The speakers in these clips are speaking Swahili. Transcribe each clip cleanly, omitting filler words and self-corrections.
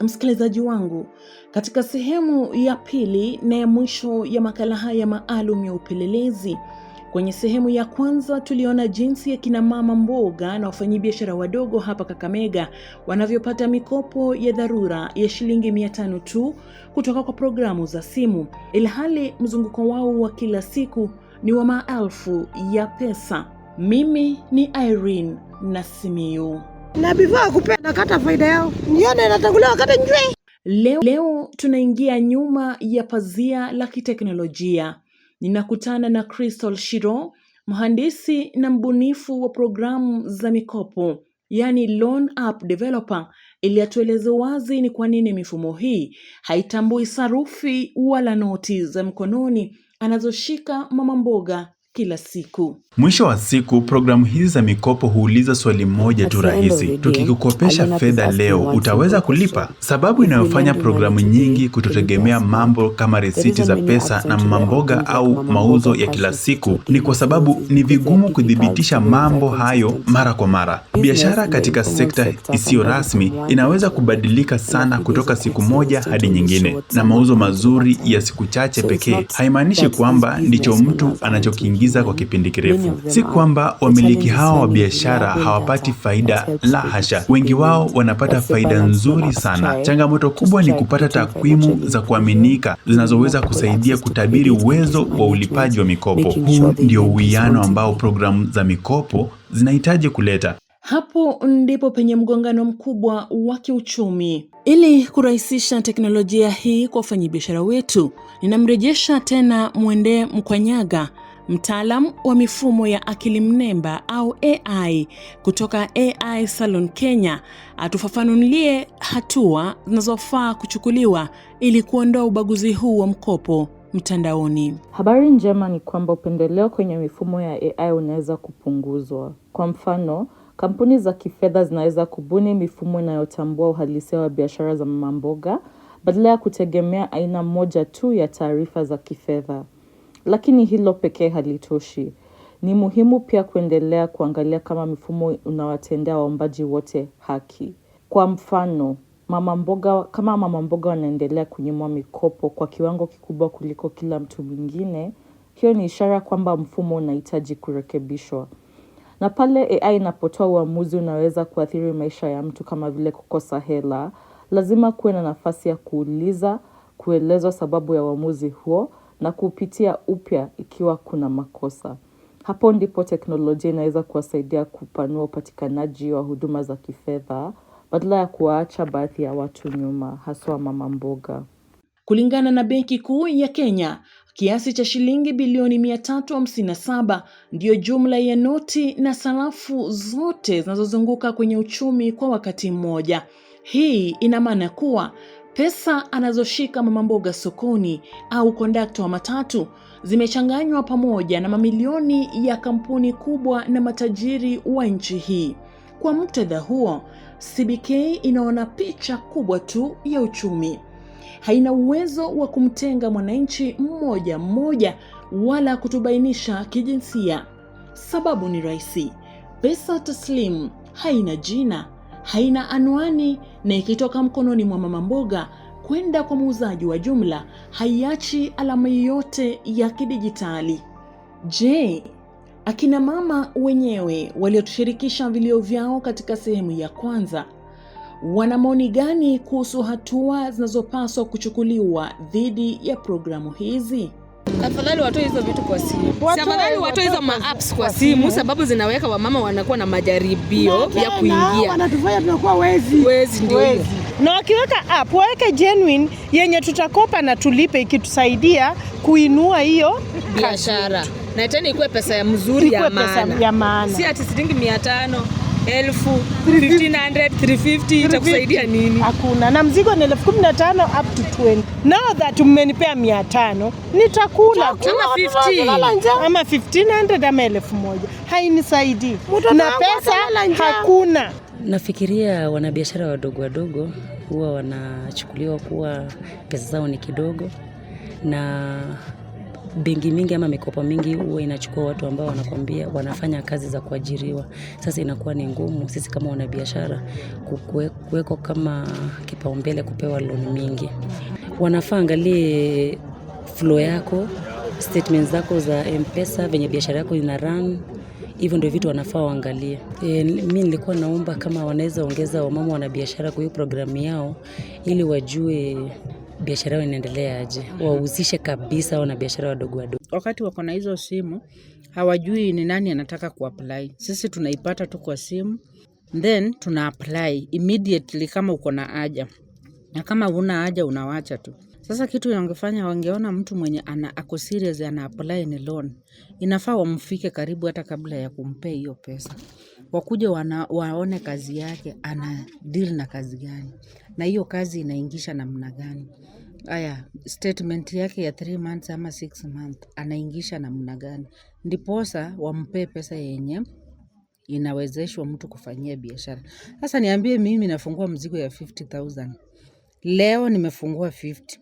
Msikilizaji wangu, katika sehemu ya pili na ya mwisho ya makala haya maalum ya upelelezi, kwenye sehemu ya kwanza tuliona jinsi ya kina mama mboga na wafanyabiashara wadogo hapa Kakamega wanavyopata mikopo ya dharura ya shilingi 500 tu kutoka kwa programu za simu, ilhali mzunguko wao wa kila siku ni wa maelfu ya pesa. Mimi ni Irene Nasimiyu. Na before kupenda kata faida yao. Nione natangulia kata njwe. Leo tunaingia nyuma ya pazia la kiteknolojia. Ninakutana na Crystal Shiro, mhandisi na mbunifu wa programu za mikopo, yani loan app developer, ili atueleze wazi ni kwa nini mifumo hii haitambui sarufi wala noti za mkononi anazoshika mama mboga kila siku. Mwisho wa siku, programu hizi za mikopo huuliza swali moja tu rahisi: tukikukopesha fedha leo, utaweza kulipa? Sababu inayofanya programu nyingi kutotegemea mambo kama risiti za pesa na mamboga au mauzo ya kila siku ni kwa sababu ni vigumu kudhibitisha mambo hayo mara kwa mara. Biashara katika sekta isiyo rasmi inaweza kubadilika sana kutoka siku moja hadi nyingine, na mauzo mazuri ya siku chache pekee haimaanishi kwamba ndicho mtu anachokiingiza kwa kipindi kirefu. Si kwamba wamiliki hao wa biashara hawapati faida, la hasha. Wengi wao wanapata faida nzuri sana. Changamoto kubwa ni kupata takwimu za kuaminika zinazoweza kusaidia kutabiri uwezo wa ulipaji wa mikopo. Huu ndio uwiano ambao programu za mikopo zinahitaji kuleta. Hapo ndipo penye mgongano mkubwa wa kiuchumi. Ili kurahisisha teknolojia hii kwa wafanyabiashara wetu, ninamrejesha tena Mwende Mkwanyaga, mtaalamu wa mifumo ya akili mnemba au AI kutoka AI Salon Kenya, atufafanulie hatua zinazofaa kuchukuliwa ili kuondoa ubaguzi huu wa mkopo mtandaoni. Habari njema ni kwamba upendeleo kwenye mifumo ya AI unaweza kupunguzwa. Kwa mfano, kampuni za kifedha zinaweza kubuni mifumo inayotambua uhalisia wa biashara za mama mboga badala ya kutegemea aina moja tu ya taarifa za kifedha. Lakini hilo pekee halitoshi. Ni muhimu pia kuendelea kuangalia kama mifumo unawatendea waombaji wote haki. Kwa mfano, kama mama mboga wanaendelea kunyimwa mikopo kwa kiwango kikubwa kuliko kila mtu mwingine, hiyo ni ishara kwamba mfumo unahitaji kurekebishwa. Na pale AI inapotoa uamuzi unaweza kuathiri maisha ya mtu kama vile kukosa hela, lazima kuwe na nafasi ya kuuliza, kuelezwa sababu ya uamuzi huo na kupitia upya ikiwa kuna makosa. Hapo ndipo teknolojia inaweza kuwasaidia kupanua upatikanaji wa huduma za kifedha badala ya kuwaacha baadhi ya watu nyuma, haswa mama mboga. Kulingana na Benki Kuu ya Kenya, kiasi cha shilingi bilioni 357 ndiyo jumla ya noti na sarafu zote zinazozunguka kwenye uchumi kwa wakati mmoja. Hii ina maana kuwa pesa anazoshika mama mboga sokoni au kondakta wa matatu zimechanganywa pamoja na mamilioni ya kampuni kubwa na matajiri wa nchi hii. Kwa muktadha huo, CBK inaona picha kubwa tu ya uchumi. Haina uwezo wa kumtenga mwananchi mmoja mmoja wala kutubainisha kijinsia. Sababu ni rahisi: pesa taslimu haina jina, haina anwani, na ikitoka mkononi mwa mama mboga kwenda kwa muuzaji wa jumla haiachi alama yoyote ya kidijitali. Je, akina mama wenyewe waliotushirikisha vilio vyao katika sehemu ya kwanza wana maoni gani kuhusu hatua zinazopaswa kuchukuliwa dhidi ya programu hizi? Afadhali watoe hizo vitu kwa simu. Afadhali watoe hizo apps kwa simu, sababu zinaweka wamama wanakuwa na majaribio ya kuingia. Wanatufanya tunakuwa wezi Ndio hiyo. Na wakiweka app waweke genuine yenye tutakopa na tulipe, ikitusaidia kuinua hiyo biashara. Na tena ikuwe pesa ya mzuri ya maana. Si ati shilingi 500, 1000, 1500, 350 itakusaidia nini? Hakuna. Na mzigo ni 15,000 up to 20. Now that mmenipea 500, nitakula kama 50 ama 1500 ama 1000. Hainisaidii. Na pesa hakuna. Nafikiria wanabiashara wadogo huwa wanachukuliwa kuwa pesa zao ni kidogo, na benki mingi ama mikopo mingi huwa inachukua watu ambao wanakwambia wanafanya kazi za kuajiriwa. Sasa inakuwa ni ngumu sisi kama wanabiashara kuweko kama kipaumbele kupewa loan mingi. Wanafaa angalie flow yako, statements zako za M-Pesa, venye biashara yako ina run. Hivyo ndio vitu wanafaa waangalie. Mimi nilikuwa naomba kama wanaweza ongeza wamama wanabiashara kwa hiyo programu yao ili wajue biashara yao inaendelea aje. Wahusishe kabisa wanabiashara wadogo wadogo. Wakati wako na hizo simu, hawajui ni nani anataka kuapply. Sisi tunaipata tu kwa simu, then tuna apply immediately kama uko na haja. Na kama huna haja unawacha tu. Sasa kitu wangefanya, wangeona mtu mwenye ako serious ana apply ni loan. Inafaa wamfike karibu hata kabla ya kumpea hiyo pesa. Wakuje waone kazi yake, ana deal na kazi gani. Na hiyo kazi inaingisha namna gani. Aya, statement yake ya 3 months ama 6 months anaingisha namna gani. Ndiposa wampee pesa yenye inawezeshwa mtu kufanyia biashara. Sasa niambie mimi nafungua mzigo ya 50,000. Leo nimefungua 50.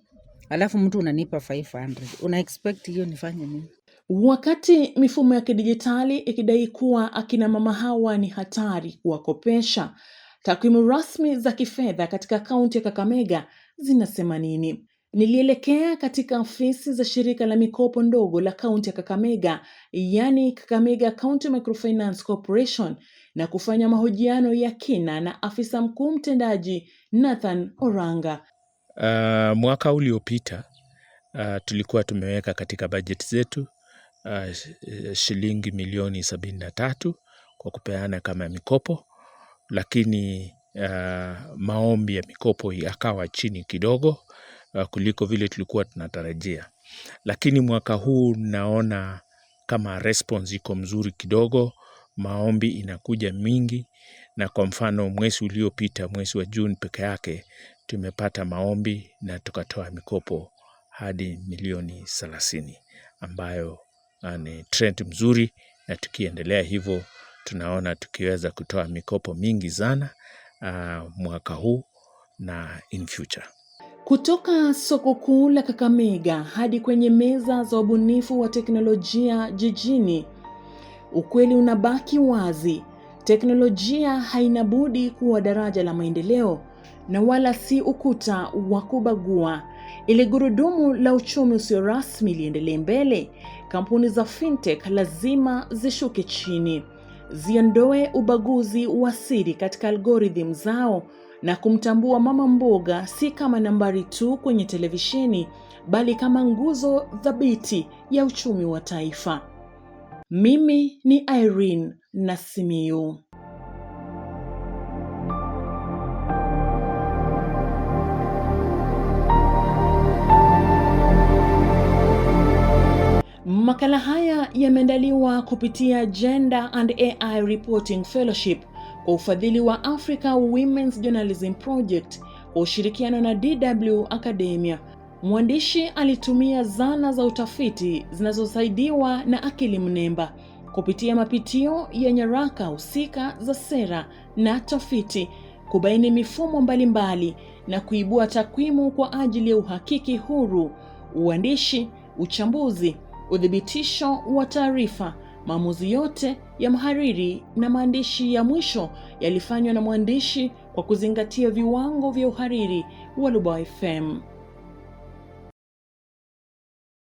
Alafu mtu unanipa 500. Una expect hiyo nifanye nini? Wakati mifumo ya kidijitali ikidai kuwa akina mama hawa ni hatari kuwakopesha, takwimu rasmi za kifedha katika kaunti ya Kakamega zinasema nini? Nilielekea katika ofisi za shirika la mikopo ndogo la kaunti ya Kakamega, yani Kakamega County Microfinance Corporation, na kufanya mahojiano ya kina na afisa mkuu mtendaji Nathan Oranga. Mwaka uliopita tulikuwa tumeweka katika budget zetu shilingi milioni 73 kwa kupeana kama mikopo, lakini maombi ya mikopo yakawa chini kidogo kuliko vile tulikuwa tunatarajia. Lakini mwaka huu naona kama response iko mzuri kidogo, maombi inakuja mingi, na kwa mfano mwezi uliopita, mwezi wa June peke yake, tumepata maombi na tukatoa mikopo hadi milioni 30, ambayo ni trend mzuri, na tukiendelea hivyo tunaona tukiweza kutoa mikopo mingi sana mwaka huu na in future. Kutoka soko kuu la Kakamega hadi kwenye meza za ubunifu wa teknolojia jijini, ukweli unabaki wazi. Teknolojia haina budi kuwa daraja la maendeleo na wala si ukuta wa kubagua. Ili gurudumu la uchumi usio rasmi liendelee mbele, kampuni za fintech lazima zishuke chini, ziondoe ubaguzi wa siri katika algorithm zao na kumtambua mama mboga si kama nambari tu kwenye televisheni, bali kama nguzo thabiti ya uchumi wa taifa. Mimi ni Irene Nasimiyu. Makala haya yameandaliwa kupitia Gender and AI Reporting Fellowship kwa ufadhili wa Africa Women's Journalism Project kwa ushirikiano na DW Academia. Mwandishi alitumia zana za utafiti zinazosaidiwa na akili mnemba kupitia mapitio ya nyaraka husika za sera na tafiti, kubaini mifumo mbalimbali na kuibua takwimu kwa ajili ya uhakiki huru, uandishi, uchambuzi, udhibitisho wa taarifa. Maamuzi yote ya mhariri na maandishi ya mwisho yalifanywa na mwandishi kwa kuzingatia viwango vya uhariri wa Lubao FM.